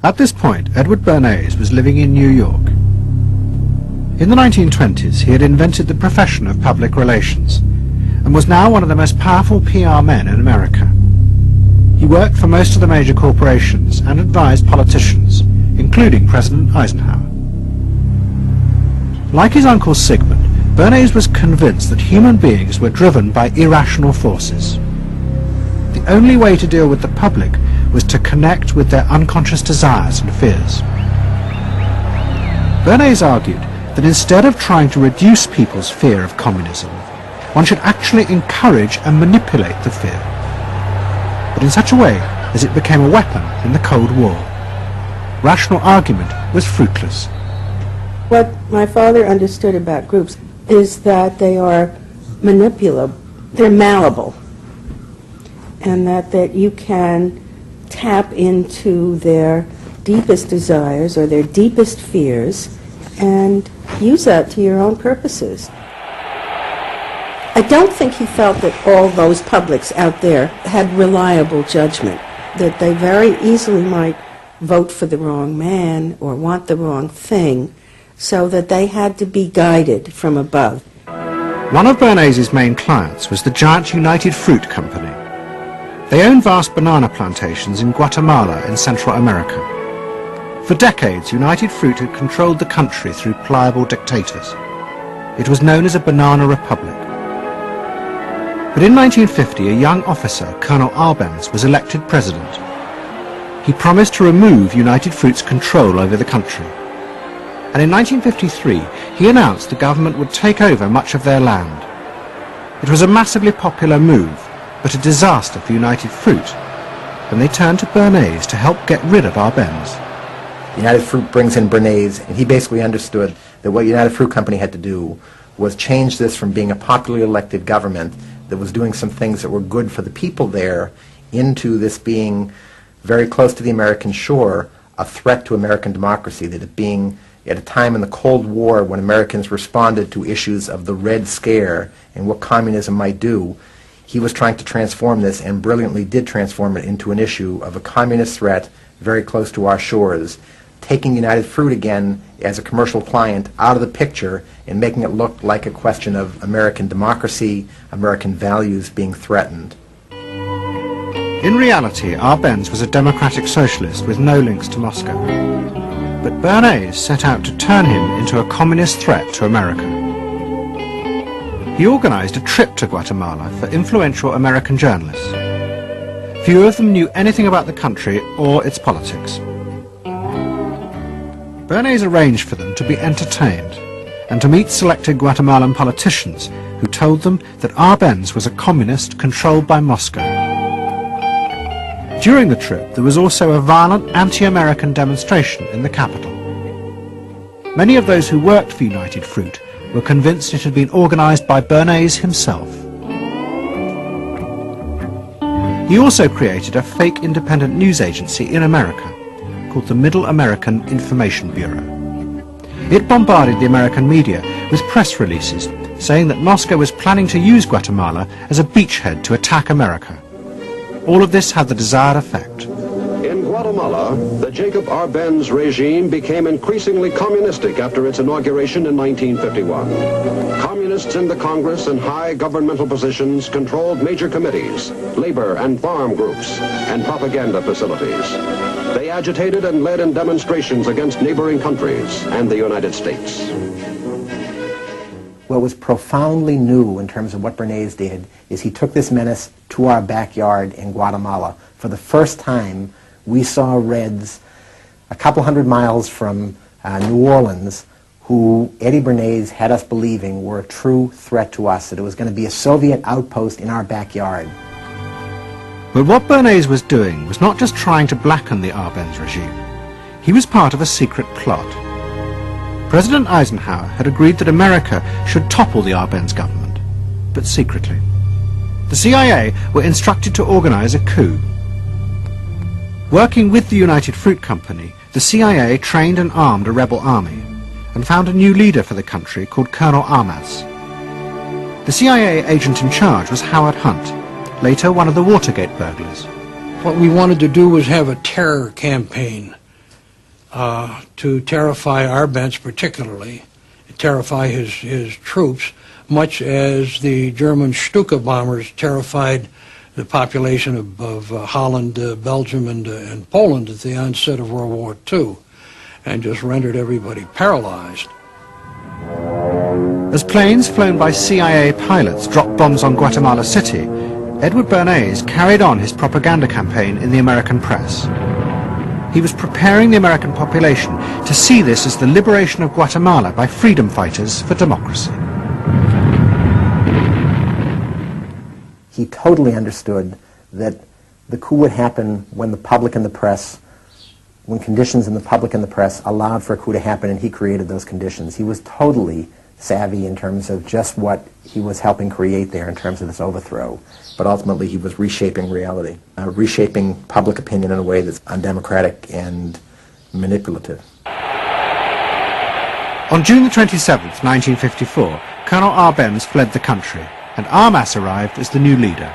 At this point, Edward Bernays was living in New York. In the 1920s, he had invented the profession of public relations and was now one of the most powerful PR men in America. He worked for most of the major corporations and advised politicians, including President Eisenhower. Like his uncle Sigmund, Bernays was convinced that human beings were driven by irrational forces. The only way to deal with the public was to connect with their unconscious desires and fears. Bernays argued that instead of trying to reduce people's fear of communism, one should actually encourage and manipulate the fear, but in such a way as it became a weapon in the Cold War. Rational argument was fruitless. What my father understood about groups is that they are manipulable, they're malleable, and that you can tap into their deepest desires or their deepest fears and use that to your own purposes. I don't think he felt that all those publics out there had reliable judgment, that they very easily might vote for the wrong man or want the wrong thing, so that they had to be guided from above. One of Bernays' main clients was the giant United Fruit Company. They owned vast banana plantations in Guatemala in Central America. For decades, United Fruit had controlled the country through pliable dictators. It was known as a banana republic. But in 1950, a young officer, Colonel Arbenz, was elected president. He promised to remove United Fruit's control over the country. And in 1953, he announced the government would take over much of their land. It was a massively popular move, but a disaster for United Fruit, and they turned to Bernays to help get rid of Arbenz. United Fruit brings in Bernays, and he basically understood that what United Fruit Company had to do was change this from being a popularly elected government that was doing some things that were good for the people there into this being very close to the American shore, a threat to American democracy, that it being at a time in the Cold War when Americans responded to issues of the Red Scare and what communism might do, he was trying to transform this, and brilliantly did transform it into an issue of a communist threat very close to our shores, taking United Fruit again as a commercial client out of the picture and making it look like a question of American democracy, American values being threatened. In reality, Arbenz was a democratic socialist with no links to Moscow. But Bernays set out to turn him into a communist threat to America. He organized a trip to Guatemala for influential American journalists. Few of them knew anything about the country or its politics. Bernays arranged for them to be entertained and to meet selected Guatemalan politicians who told them that Arbenz was a communist controlled by Moscow. During the trip, there was also a violent anti-American demonstration in the capital. Many of those who worked for United Fruit were convinced it had been organized by Bernays himself. He also created a fake independent news agency in America called the Middle American Information Bureau. It bombarded the American media with press releases saying that Moscow was planning to use Guatemala as a beachhead to attack America. All of this had the desired effect. In Guatemala, the Jacob Arbenz regime became increasingly communistic after its inauguration in 1951. Communists in the Congress and high governmental positions controlled major committees, labor and farm groups, and propaganda facilities. They agitated and led in demonstrations against neighboring countries and the United States. What was profoundly new in terms of what Bernays did is he took this menace to our backyard in Guatemala. For the first time, we saw Reds a couple hundred miles from New Orleans who Eddie Bernays had us believing were a true threat to us, that it was going to be a Soviet outpost in our backyard. But what Bernays was doing was not just trying to blacken the Arbenz regime. He was part of a secret plot. President Eisenhower had agreed that America should topple the Arbenz government, but secretly. The CIA were instructed to organize a coup. Working with the United Fruit Company, the CIA trained and armed a rebel army and found a new leader for the country called Colonel Arbenz. The CIA agent in charge was Howard Hunt, later one of the Watergate burglars. What we wanted to do was have a terror campaign to terrify Arbenz particularly, terrify his troops, much as the German Stuka bombers terrified the population of Holland, Belgium, and Poland at the onset of World War II, and just rendered everybody paralyzed. As planes flown by CIA pilots dropped bombs on Guatemala City, Edward Bernays carried on his propaganda campaign in the American press. He was preparing the American population to see this as the liberation of Guatemala by freedom fighters for democracy. He totally understood that the coup would happen when the public and the press, when conditions in the public and the press allowed for a coup to happen, and he created those conditions. He was totally savvy in terms of just what he was helping create there in terms of this overthrow. But ultimately he was reshaping reality, reshaping public opinion in a way that's undemocratic and manipulative. On June the 27th, 1954, Colonel Arbenz fled the country, and Armas arrived as the new leader.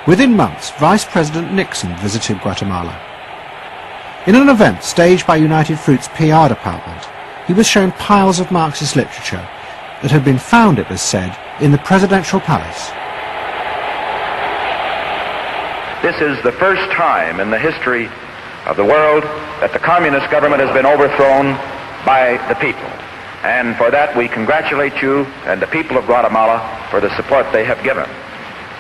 Within months, Vice President Nixon visited Guatemala. In an event staged by United Fruit's PR department, he was shown piles of Marxist literature that had been found, it was said, in the presidential palace. This is the first time in the history of the world that the communist government has been overthrown by the people. And for that we congratulate you and the people of Guatemala for the support they have given.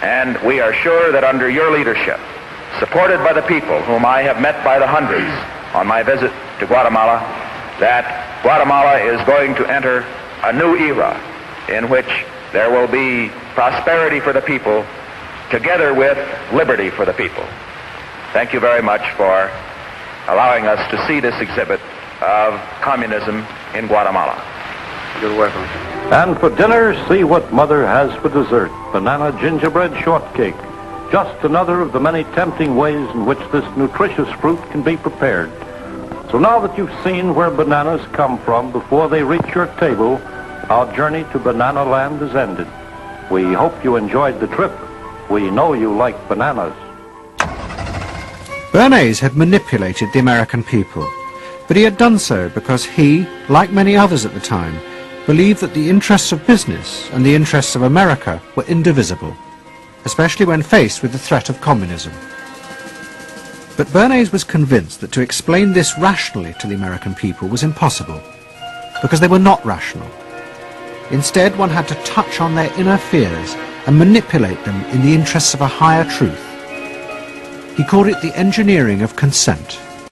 And we are sure that under your leadership, supported by the people whom I have met by the hundreds on my visit to Guatemala, that Guatemala is going to enter a new era in which there will be prosperity for the people together with liberty for the people. Thank you very much for allowing us to see this exhibit of communism in Guatemala. You're welcome. And for dinner, see what Mother has for dessert. Banana gingerbread shortcake. Just another of the many tempting ways in which this nutritious fruit can be prepared. So now that you've seen where bananas come from before they reach your table, our journey to Banana Land is ended. We hope you enjoyed the trip. We know you like bananas. Bernays had manipulated the American people, but he had done so because he, like many others at the time, believed that the interests of business and the interests of America were indivisible, especially when faced with the threat of communism. But Bernays was convinced that to explain this rationally to the American people was impossible, because they were not rational. Instead, one had to touch on their inner fears and manipulate them in the interests of a higher truth. He called it the engineering of consent.